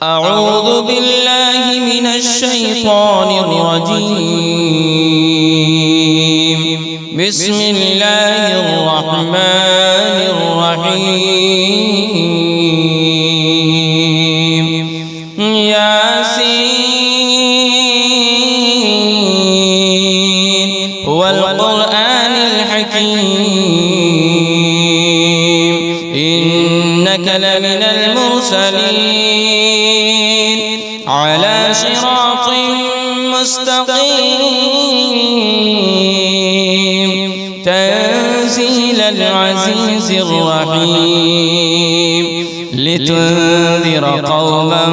أعوذ بالله من الشيطان الرجيم. بسم الله الرحمن الرحيم. ياسين والقرآن الحكيم إنك لمن المرسلين على صراط مستقيم تنزيل العزيز الرحيم لتنذر قوما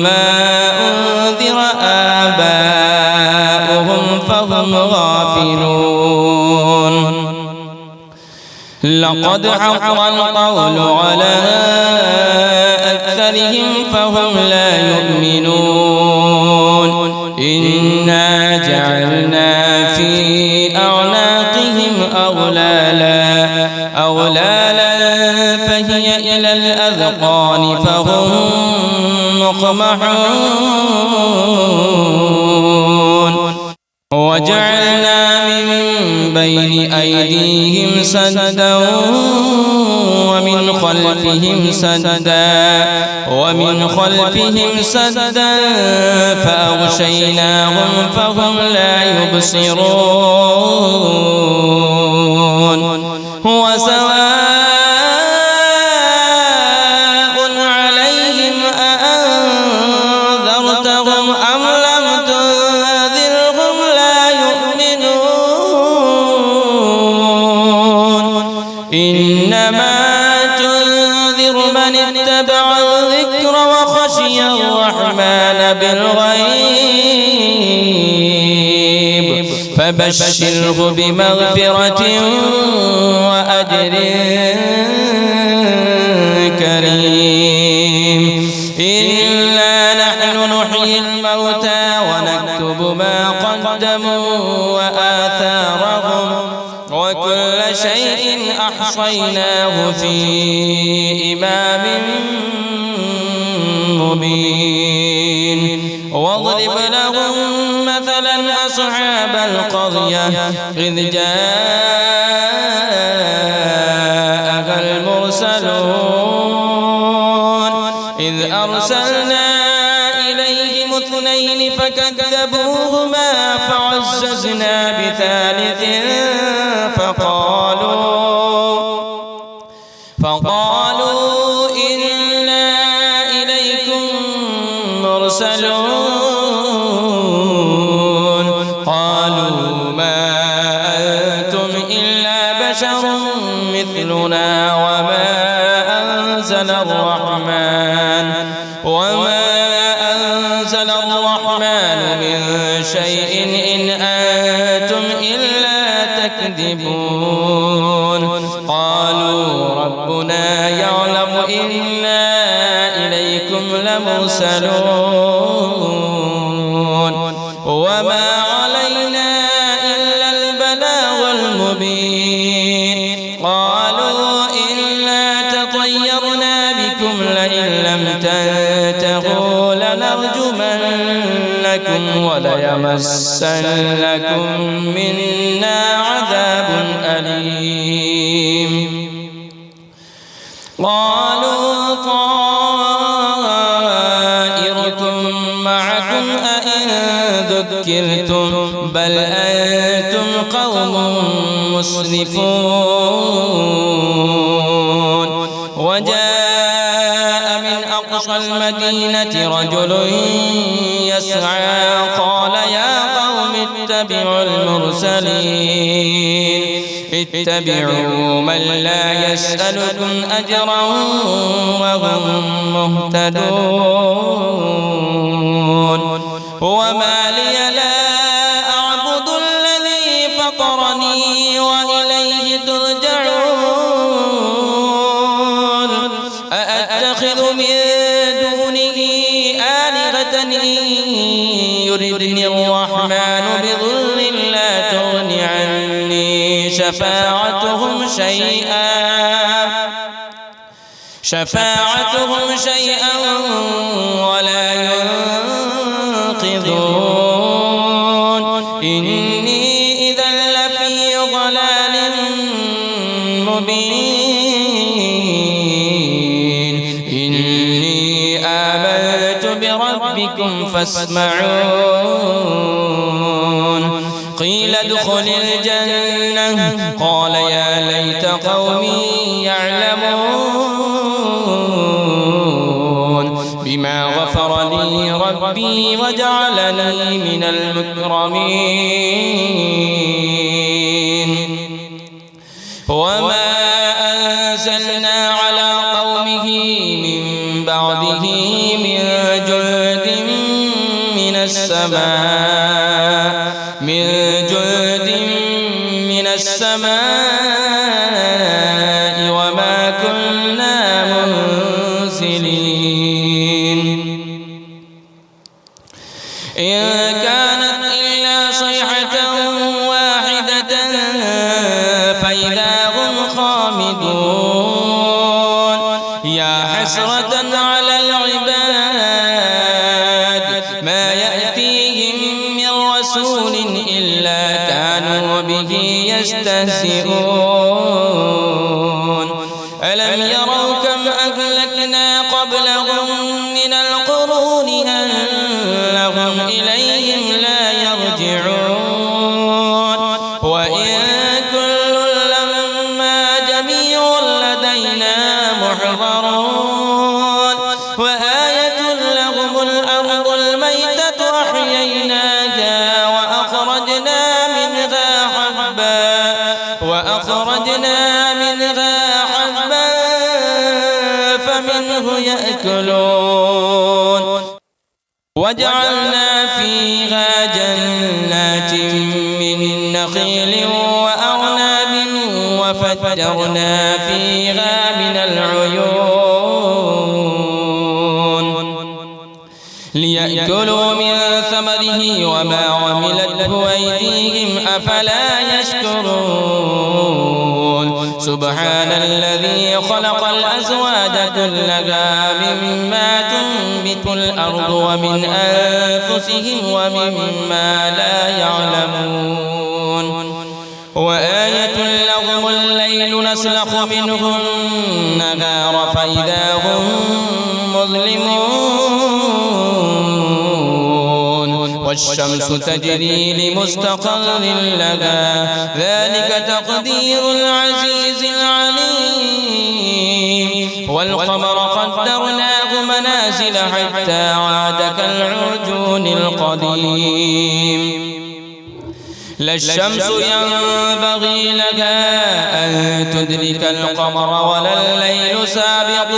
ما أنذر آباؤهم فهم غافلون. لقد حق القول على أكثرهم فهم لا يؤمنون. إنا جعلنا في أعناقهم أغلالا فهي إلى الأذقان فهم مقمحون. وجعلنا من بين أيديهم سدا ومن خلفهم سدا فأغشيناهم فهم لا يبصرون. هو سواء عليهم أأنذرتهم أم لم تنذرهم لا يؤمنون. إنما تنذر من اتبع الذكر وخشي الرحمن بالغيب فبشره بمغفرة وأجر كريم. إنا نحن نحيي الموتى ونكتب ما قدموا وآثارهم وكل شيء أحصيناه في إمام مبين. واضرب لهم مثلا أصحاب القرية إذ جاءها المرسلون إذ أرسلنا إليهم 2 فكذبوهما فعززنا بثالث فقالوا إنا إليكم مرسلون. قالوا ما أنتم إلا بشر مثلنا وما أنزل الرحمن من شيء إن أنتم إلا تكذبون. قالوا ربنا يعلم إنا إليكم لمرسلون وما علينا إلا البلاغ المبين. قالوا إنا تطيرنا بكم لئن لم تنتهوا لنرجمنكم وليمسنكم منا عذاب أليم. قالوا طائركم معكم أئن ذكرتم بل أنتم قوم مسرفون. وجاء من أقصى المدينة رجل يسعى قال يا قوم اتبعوا المرسلين اتبعوا من لا يسألكم أجرا وهم مهتدون. وما لي لا أعبد الذي فطرني وإليه ترجعون. أأتخذ من دونه آلهة يردني الرحمن بضر لا تغن عني شفاعتهم شيئا ربكم فاسمعون قيل ادخل الجنة قال يا ليت قومي يعلمون بما غفر لي ربي وجعلني من المكرمين وما أنزلنا على قومه من بعده من جند من السماء وما كنا منزلين إن كانت إلا صيحة واحدة فإذا هم خامدون يا حسرة على العباد ما يأتيهم من رسول إلا كانوا به يستهزئون ألم يروا كم أهلكنا قبلهم من القرون أنهم إليهم لا يرجعون وإن كل لما جميع لدينا محضرون وآية لهم الأرض الميتة أحييناها وأخرجنا منها حبا فمنه يأكلون وجعلنا فيها جنات من نخيل وأعناب وفجرنا فيها من العيون ليأكلوا من ثمره وما عملته أيديهم أفلا يشكرون سبحان الذي خلق الأزواج كلها مما تنبت الأرض ومن أنفسهم ومما لا يعلمون وآية لهم الليل نسلخ منه النهار فإذا هم مظلمون والشمس تجري لمستقر لها ذلك تقدير العزيز العليم والقمر قدرناه منازل حتى عاد كالعرجون القديم لا الشمس ينبغي لها أن تدرك القمر ولا الليل سابق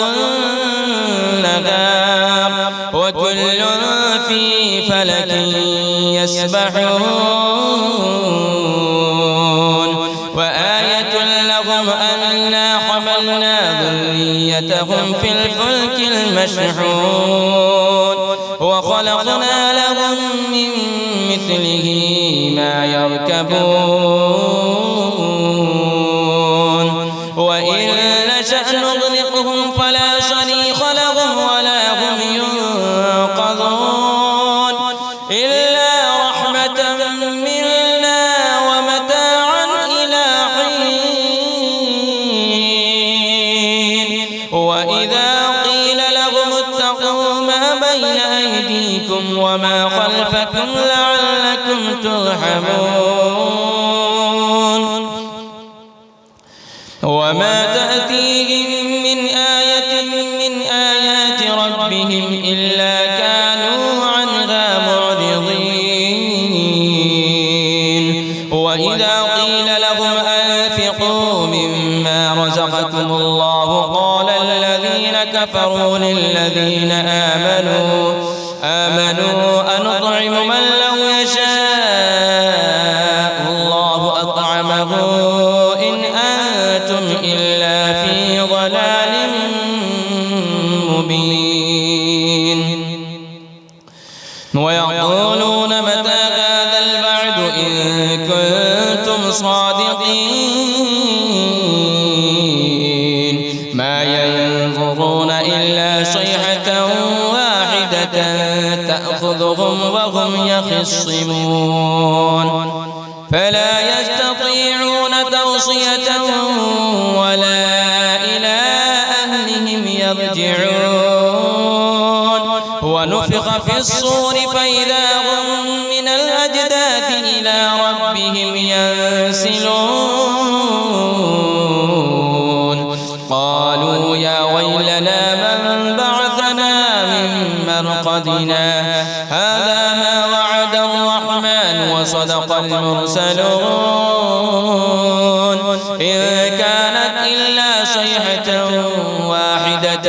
النهار وكل في فلك يسبحون وآية لهم أنا حملنا ذريتهم في الفلك المشحون وخلقنا لهم من مثله ما يركبون وإن نشأ نغرقهم فلا صريخ لهم ولا هم ينقذون إلا رحمة منا ومتاعا إلى حين وإذا قيل لهم اتقوا ما بين أيديكم وما خلفكم لعلكم ترحمون وما تأتيهم من آية من آيات ربهم إلا كانوا عنها معرضين وإذا قيل لهم أنفقوا مما رزقكم الله قال الذين كفروا للذين آمنوا أنطعم من لو يشاء الله أطعمه إن أنتم إلا في ضلال مبين ويقولون متى هذا الوعد إن كنتم صادقين ما ينظرون إلا صيحة واحدة تأخذهم وهم يخصمون فلا يستطيعون توصية ولا إلى أهلهم يرجعون ونفخ في الصور فإذا هم من الأجداث إلى ربهم ينسلون قالوا يا ويلنا من بعثنا من مرقدنا هذا ما وعد الرحمن وصدق المرسلون إن كانت إلا صيحة واحدة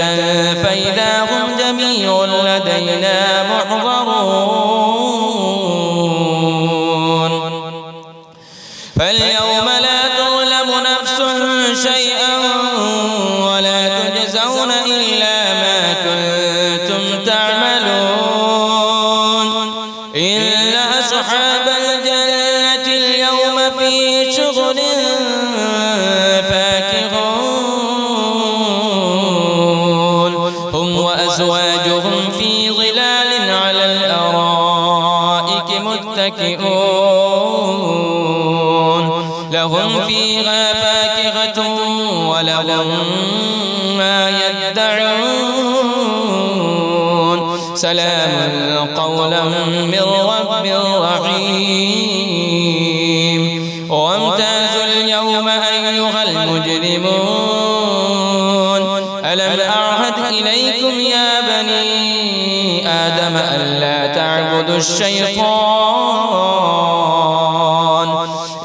فإذا هم جميع لدينا محضرون فاليوم لا تظلم نفس شيئا ولا تجزون إلا ما كنتم تعملون إلا أصحاب الجنة اليوم في شغل فاكهون هم وأزواجهم في ظلال على الأرائك متكئون لهم فيها فاكهة ولهم ما يدعون سلام قولا من رب رحيم وامتازوا اليوم أيها المجرمون ألم أعهد إليكم يا بني آدم ألا تعبدوا الشيطان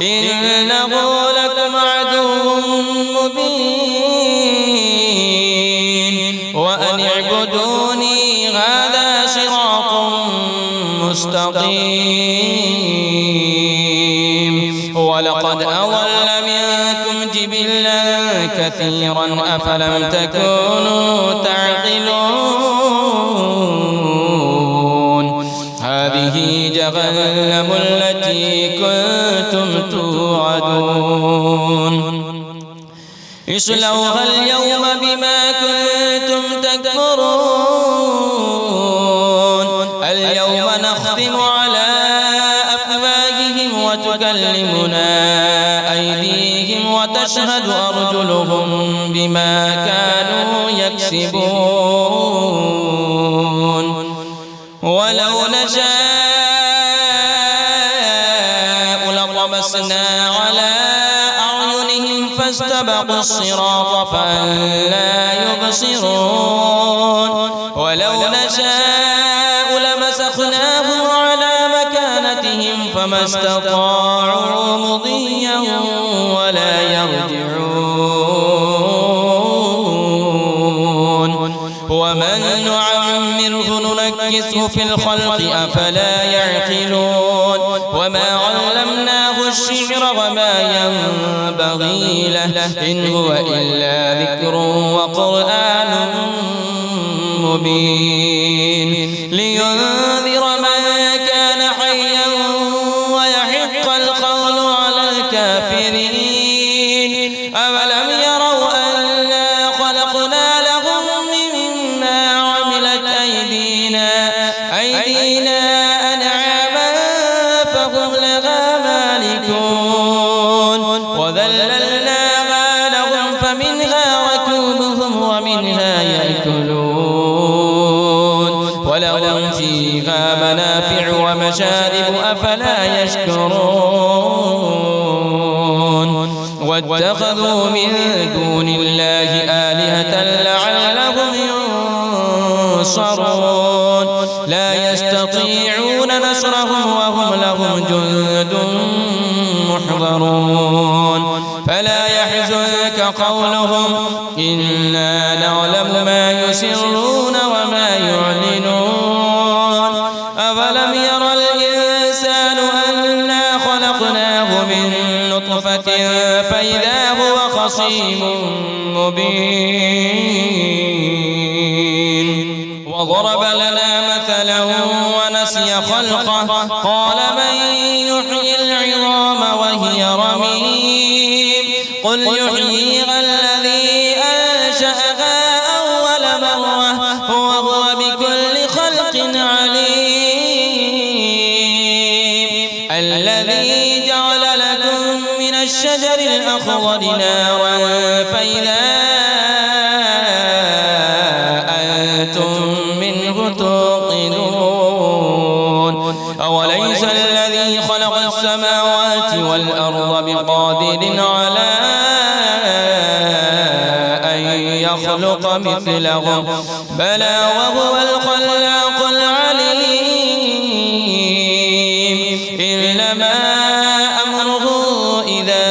إنه لكم عدو مبين وأن اعبدوني هذا صراط مستقيم ولقد أضل منكم جبلا كثيرا أفلم تكونوا تعقلون هذه جهنم التي كنتم توعدون اصلوها اليوم بما كنتم تكفرون اليوم نختم على أفواههم وتكلمنا أيديهم وتشهد أرجلهم بما كانوا يكسبون ولو نشاء لطمسنا على أعينهم فاستبقوا الصراط فأنى يبصرون ولو نشاء لمسخناهم على مكانتهم فما استطاعوا مضيا ولا يرجعون ومن نعمره ننكسه في الخلق أفلا يعقلون وما علمناه الشعر وما ينبغي له إن هو إلا ذكر وقرآن مبين لينذر من كان حيا ويحق القول على الكافرين أولم يروا أنا خلقنا لهم مما عملت أيدينا أنعاما فهم لها مالكون وذللناها لهم فمنها ركوبهم ومنها يأكلون ولهم فيها منافع ومشارب أفلا يشكرون واتخذوا من دون الله آلهة لعلهم ينصرون لا يستطيعون نصرهم وهم لهم جند محضرون فلا يحزنك قولهم إنا نعلم ما يسرون وما يعلنون أولم ير الإنسان أنا خلقناه من نطفة فإذا هو خصيم مبين وضرب لنا مثلا ونسي خلقه قال من يحيي العظام وهي رميم قل يحييها الذي أنشأها أول مرة وهو بكل خلق عليم الذي جعل لكم من الشجر الأخضر نارا فإذا أنتم منه توقدون نخلق مثلهم بلى وهو الخلاق العليم إنما أمره إذا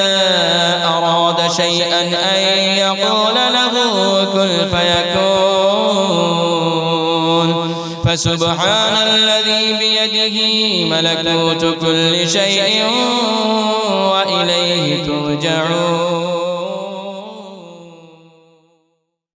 أراد شيئا أن يقول له كن فيكون فسبحان الذي بيده ملكوت كل شيء وإليه ترجعون